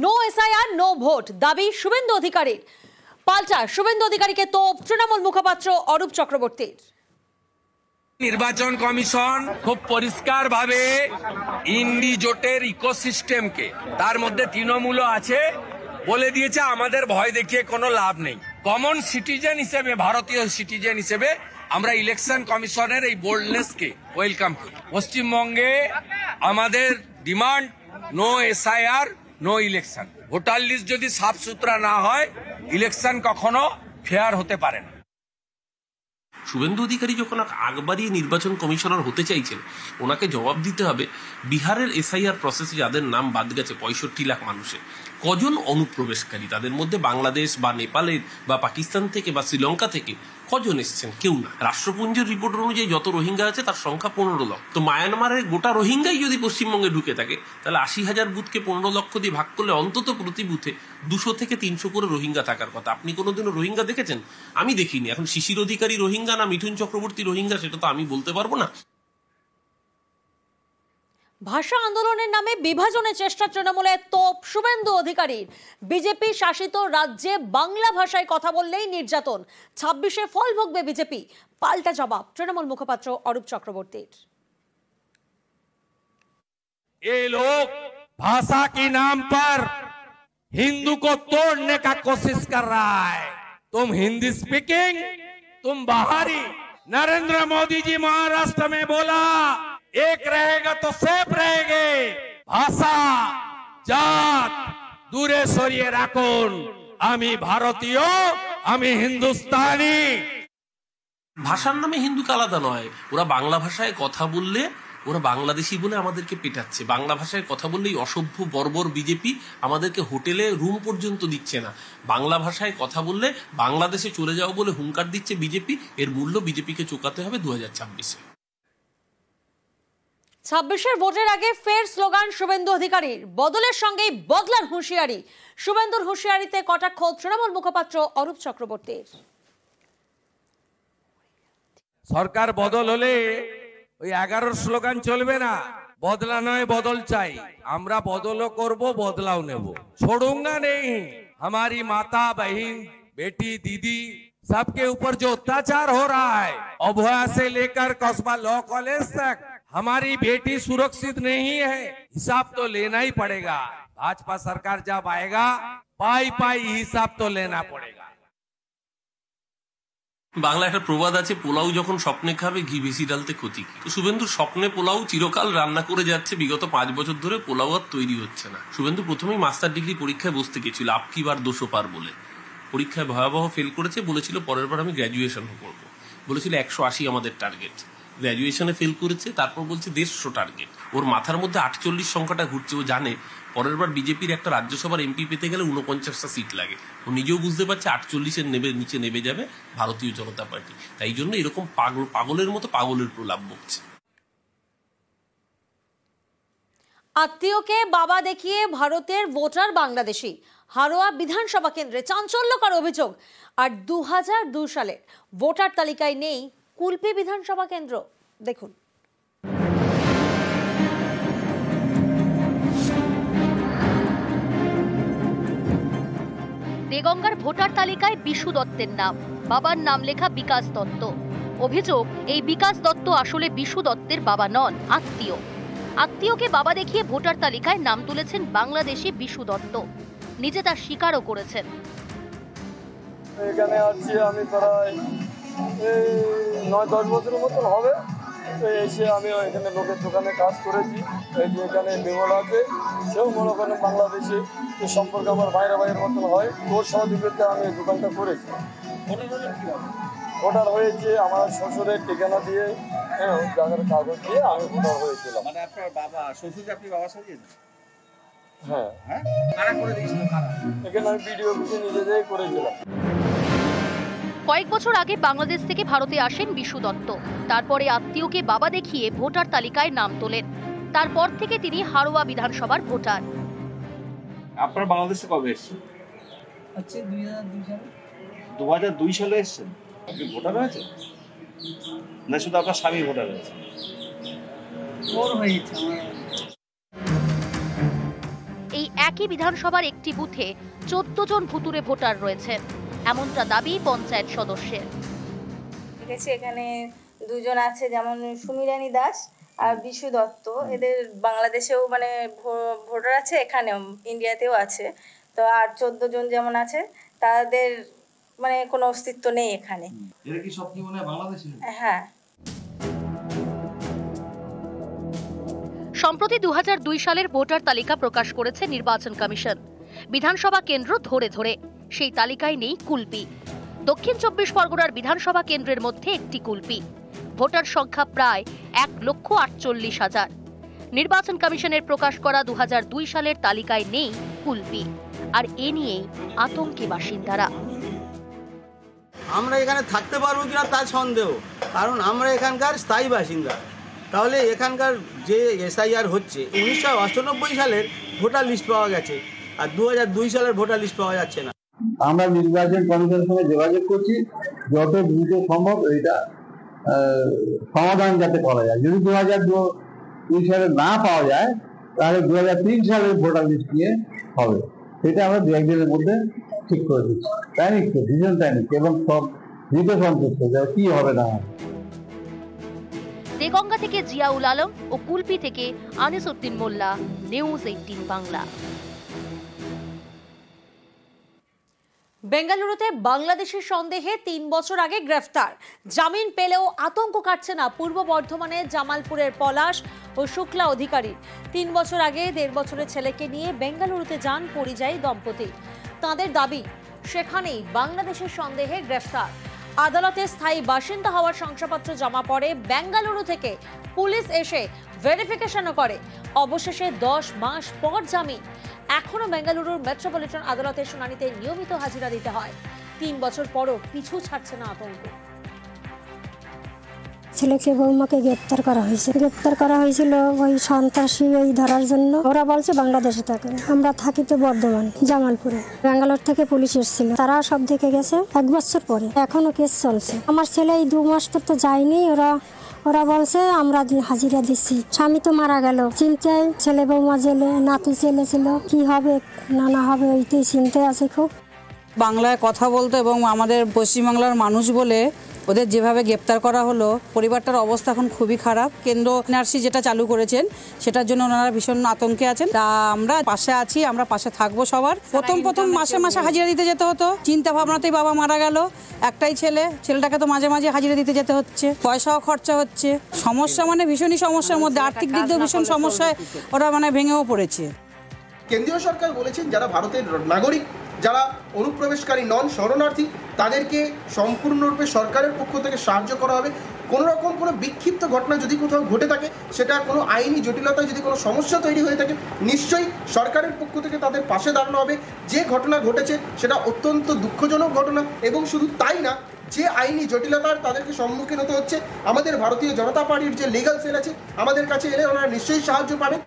No SIR no vote দাবি শুভেন্দু অধিকারীর। পাল্টা শুভেন্দু অধিকারীকে তোপ তৃণমূল মুখপাত্র অরূপ চক্রবর্তীর। নির্বাচন কমিশন খুব পরিষ্কার ভাবে ইন্ডি জোটের ইকোসিস্টেমকে, তার মধ্যে তৃণমূলও আছে, বলে দিয়েছে আমাদের ভয় দেখিয়ে কোনো লাভ নেই। কমন সিটিজেন হিসেবে, ভারতীয় সিটিজেন হিসেবে আমরা ইলেকশন কমিশনের এই বোল্ডনেসকে ওয়েলকাম করি। পশ্চিমবঙ্গে আমাদের demand no SIR no election. Voter list যদি সাফ সুতরা না হয়, ইলেকশন কখনো ফেয়ার হতে পারে না। শুভেন্দু অধিকারী যখন আগ বাড়িয়ে নির্বাচন কমিশনার হতে চাইছেন, ওনাকে জবাব দিতে হবে বিহারের এসআইআর প্রসেসে যাদের নাম বাদ গেছে 65 লাখ মানুষের, কজন অনুপ্রবেশকারী, তাদের মধ্যে বাংলাদেশ বা নেপালের বা পাকিস্তান থেকে বা শ্রীলঙ্কা থেকে কজন এসছেন? কেউ না। রাষ্ট্রপুঞ্জের রিপোর্ট অনুযায়ী যত রোহিঙ্গা আছে তার সংখ্যা 15 লক্ষ। তো মায়ানমারের গোটা রোহিঙ্গাই যদি পশ্চিমবঙ্গে ঢুকে থাকে, তাহলে 80,000 বুথকে 15 লক্ষ দিয়ে ভাগ করলে অন্তত প্রতি বুথে 200 থেকে 300 করে রোহিঙ্গা থাকার কথা। আপনি কোনোদিনও রোহিঙ্গা দেখেছেন? আমি দেখিনি। এখন শিশির অধিকারী রোহিঙ্গা না মিঠুন চক্রবর্তী রোহিঙ্গা, সেটা তো আমি বলতে পারবো না। ভাষা আন্দোলনের নামে বিভাজনের চেষ্টা তৃণমূলের তোপ শুভেন্দু অধিকারীর। বিজেপি শাসিত রাজ্যে বাংলা ভাষায় কথা বললেই নির্যাতন, 26-এ ফল ভোগবে বিজেপি। পাল্টা জবাব তৃণমূল মুখপাত্র অরূপ চক্রবর্তীর। ये लोग भाषा के नाम पर हिंदू को तोड़ने का कोशिश कर रहा है। तुम हिंदी स्पीकिंग, तुम बाहरी। नरेंद्र मोदी जी महाराष्ट्र में बोला एक रहेगा तो सेफ रहेंगे। भाषा जात दूरे सरिये राखुन। आमी भारतीय, आमी हिंदुस्तानी। ভাষার নামে হিন্দুকে আলাদা নয়। ওরা বাংলা ভাষায় কথা বললে ওরা বাংলাদেশি বলে আমাদেরকে পেটাচ্ছে। বাংলা ভাষায় কথা বললেই অসভ্য বর্বর বিজেপি আমাদেরকে হোটেলে রুম পর্যন্ত দিচ্ছে না। বাংলা ভাষায় কথা বললে বাংলাদেশে চলে যাও বলে হুঙ্কার দিচ্ছে বিজেপি। এর মূল্য বিজেপিকে চুকাতে হবে 2026-এ। 26-এর ভোটের আগে ফের স্লোগান শুভেন্দু অধিকারীর। বদলের সঙ্গেই বদলার হুঁশিয়ারি। শুভেন্দুর হুঁশিয়ারিতে কটাক্ষ তৃণমূল মুখপাত্র অরূপ চক্রবর্তীর। সরকার বদল হলে ওই 11 স্লোগান চলবে না। বদলা নয় বদল চাই। আমরা বদলও করব, বদলাও নেব। छोड़ूंगा नहीं। हमारी माता बहन बेटी दीदी सबके ऊपर जो अत्याचार हो रहा है, अभया से लेकर कस्बा लॉ कॉलेज तक हमारी बेटी सुरक्षित नहीं है। हिसाब तो लेना ही पड़ेगा। भाजपा सरकार जब आएगा पाई पाई हिसाब तो लेना पड़ेगा। বাংলা একটা প্রবাদ আছে, পোলাও যখন স্বপ্নে খাবে ঘি বেশি ডালতে ক্ষতি কি। তো শুভেন্দুর স্বপ্নে পোলাও চিরকাল রান্না করে যাচ্ছে। বিগত 5 বছর ধরে পোলাও আর তৈরি হচ্ছে না। শুভেন্দু প্রথমেই মাস্টার ডিগ্রি পরীক্ষায় বসতে গেছিল আপকি বার 200 পার বলে। পরীক্ষায় ভয়াবহ ফেল করেছে। বলেছিল পরের বার আমি গ্র্যাজুয়েশন করব। বলেছিল 180 আমাদের টার্গেট। গ্র্যাজুয়েশনে ফেল করেছে। তারপর বলছে 150 টার্গেট। ওর মাথার মধ্যে 48 সংখ্যাটা ঘুরছে। ও জানে পরের বার বিজেপির একটা রাজ্যসভার এমপি পেতে গেলে 49টা সিট লাগে। ও নিজেও বুঝতে পারছে 48-এর নিচে নেমে যাবে ভারতীয় জনতা পার্টি। তাই জন্য এরকম পাগলের মতো পাগলের প্রলাপ বকছে। আত্মীয়কে বাবা দেখিয়ে ভারতের ভোটার বাংলাদেশি। হারোয়া বিধানসভা কেন্দ্রে চাঞ্চল্যকর অভিযোগ। আর 2002 সালের ভোটার তালিকায় নেই কুলপি বিধানসভা কেন্দ্র। দেখুন। দেগঙ্গার ভোটার তালিকায় বিশু দত্তের নাম, বাবার নাম লেখা বিকাশ দত্ত। অভিযোগ, এই বিকাশ দত্ত আসলে বিশু দত্তের বাবা নন, আত্মীয়। আত্মীয়কে বাবা দেখিয়ে ভোটার তালিকায় নাম তুলেছেন বাংলাদেশি বিশু দত্ত। নিজে তার স্বীকারও করেছেন। এখানে আছি আমি প্রায় 9-10 বছরের মতন হবে। তো এসে আমি এখানে লোকের দোকানে কাজ করেছি। এই যে এখানে বিমল আছে, সেও মনে করেন বাংলাদেশে। এই সম্পর্কে আমার ভাইয়ের মতন হয়। তোর সহযোগিতা আমি এই দোকানটা করেছি। ভোটার হয়েছে আমার শ্বশুরের ঠিকানা দিয়ে, হ্যাঁ, জায়গার কাগজ দিয়ে আমি ভোটার হয়েছিলাম। মানে আপনার বাবা শ্বশুরকে আপনি বাবা সাজিয়েছেন? হ্যাঁ। কারা করে দিয়েছিল? এখানে আমি ভিডিও অফিসে নিজে যেয়ে করেছিলাম। কয়েক বছর আগে বাংলাদেশ থেকে ভারতে আসেন বিশু দত্ত। তারপরে আত্মীয়কে বাবা দেখিয়ে ভোটার তালিকায় নাম তোলেন। তারপর থেকে তিনি হারোয়া বিধানসভার ভোটার। আপনারা বাংলাদেশে কবে এসেছেন? আচ্ছা 2002 সালে। 2002 সালে এসেছেন? আপনি ভোটার হয়েছে না শুধু আপনার স্বামী ভোটার হয়েছে? ওর হয়েছে। এই একই বিধানসভার একটি বুথে 14 জন ভুতুড়ে ভোটার রয়েছেন, এমনটা দাবি পঞ্চায়েত সদস্যের। দেখেছি এখানে দুজন আছে, যেমন সুমিরানী দাস আর বিশু দত্ত। এদের বাংলাদেশেও মানে ভোটার আছে, এখানেও ইন্ডিয়াতেও আছে। তো আর 14 জন যেমন আছে তাদের মানে কোনো অস্তিত্ব নেই এখানে। এরা কি সব কি মনে হয় বাংলাদেশে? হ্যাঁ। সম্প্রতি 2002 সালের ভোটার তালিকা প্রকাশ করেছে নির্বাচন কমিশন। বিধানসভা কেন্দ্র ধরে ধরে সেই তালিকায় নেই কুলপি। দক্ষিণ 24 পরগনার বিধানসভা কেন্দ্রের মধ্যে একটি কুলপি। ভোটার সংখ্যা প্রায় 1,48,000। নির্বাচন কমিশনের প্রকাশ করা 2002 সালের তালিকায় নেই কুলপি, আর এ নিয়েই আতঙ্কে বাসিন্দারা। আমরা এখানে থাকতে পারবো কিনা তার সন্দেহ, কারণ আমরা এখানকার স্থায়ী বাসিন্দা। তাহলে এখানকার যে এসআইআর হচ্ছে 1998 সালের ভোটার লিস্ট পাওয়া গেছে, আর 2002 সালের ভোটার লিস্ট পাওয়া যাচ্ছে না। আমরা নির্বাচন কমিশনের সঙ্গে যোগাযোগ করছি, যত দ্রুত সম্ভব এটা সমাধান যাতে করা যায়। যদি 2002 সালে না পাওয়া যায় তাহলে 2003 সালের ভোটার লিস্ট নিয়ে হবে। সেটা আমরা 2-1 দিনের মধ্যে ঠিক করে দিচ্ছি। তাই নিচ্ছে ভীষণ তাই নিচ্ছে, এবং সব দ্রুত সন্তুষ্ট কি হবে না। দেগঙ্গা থেকে জিয়াউল আলম ও কুলপি থেকে আনিসউদ্দিন মোল্লা, নিউজ 18 বাংলা। বেঙ্গালুরুতে বাংলাদেশের সন্দেহে 3 বছর আগে গ্রেফতার, জামিন পেলেও আতঙ্ক কাটছে না পূর্ব বর্ধমানের জামালপুরের পলাশ ও শুক্লা অধিকারী। 3 বছর আগে 1.5 বছরের ছেলেকে নিয়ে বেঙ্গালুরুতে যান পরিযায়ী দম্পতি। তাদের দাবি সেখানেই বাংলাদেশের সন্দেহে গ্রেফতার। আদালতে স্থায়ী বাসিন্দা হওয়ার শংসাপত্র জমা পড়ে, বেঙ্গালুরু থেকে পুলিশ এসে ভেরিফিকেশনও করে। অবশেষে 10 মাস পর জামিন। এখনো বেঙ্গালুরুর মেট্রোপলিটন আদালতের শুনানিতে নিয়মিত হাজিরা দিতে হয়। 3 বছর পরও পিছু ছাড়ছে না আতঙ্ক। ছেলেকে বৌমাকে গ্রেপ্তার করা হয়েছিল ওই সন্ত্রাসী ওই ধরার জন্য। ওরা বলছে বাংলাদেশে থাকে, আমরা থাকি তো বর্ধমান জামালপুরে। ব্যাঙ্গালোর থেকে পুলিশ এসেছিল, তারা সব দেখে গেছে 1 বছর পরে। এখনো কেস চলছে। আমার ছেলে এই 2 মাস তো যায়নি। ওরা বলছে আমরা হাজিরা দিচ্ছি। স্বামী তো মারা গেল, চিন্তায় ছেলে বৌমা জেলে, নাতি ছেলে ছিল, কি হবে না হবে ওইটাই চিন্তায় আছে খুব। বাংলায় কথা বলতো এবং আমাদের পশ্চিমবাংলার মানুষ বলে ওদের যেভাবে গ্রেপ্তার করা হলো, পরিবারটার অবস্থা এখন খুবই খারাপ। কেন্দ্র এনআরসি যেটা চালু করেছেন সেটার জন্য ওনারা ভীষণ আতঙ্কে আছেন। তা আমরা পাশে আছি, আমরা পাশে থাকবো সবার। প্রথম মাসে হাজিরা দিতে যেতে হতো, চিন্তা ভাবনাতেই বাবা মারা গেল। একটাই ছেলেটাকে তো মাঝে মাঝে হাজিরা দিতে যেতে হচ্ছে, পয়সাও খরচা হচ্ছে। সমস্যা মানে ভীষণই সমস্যার মধ্যে, আর্থিক দিক দিয়ে ভীষণ সমস্যায় ওরা মানে ভেঙেও পড়েছে। কেন্দ্রীয় সরকার বলেছেন যারা ভারতের নাগরিক, যারা অনুপ্রবেশকারী নন, শরণার্থী, তাদেরকে সম্পূর্ণরূপে সরকারের পক্ষ থেকে সাহায্য করা হবে। কোনো রকম কোনো বিক্ষিপ্ত ঘটনা যদি কোথাও ঘটে থাকে, সেটা কোনো আইনি জটিলতায় যদি কোনো সমস্যা তৈরি হয়ে থাকে, নিশ্চয়ই সরকারের পক্ষ থেকে তাদের পাশে দাঁড়ানো হবে। যে ঘটনা ঘটেছে সেটা অত্যন্ত দুঃখজনক ঘটনা, এবং শুধু তাই না, যে আইনি জটিলতার তাদেরকে সম্মুখীন হতে হচ্ছে, আমাদের ভারতীয় জনতা পার্টির যে লিগ্যাল সেল আছে, আমাদের কাছে এলে ওনারা নিশ্চয়ই সাহায্য পাবেন।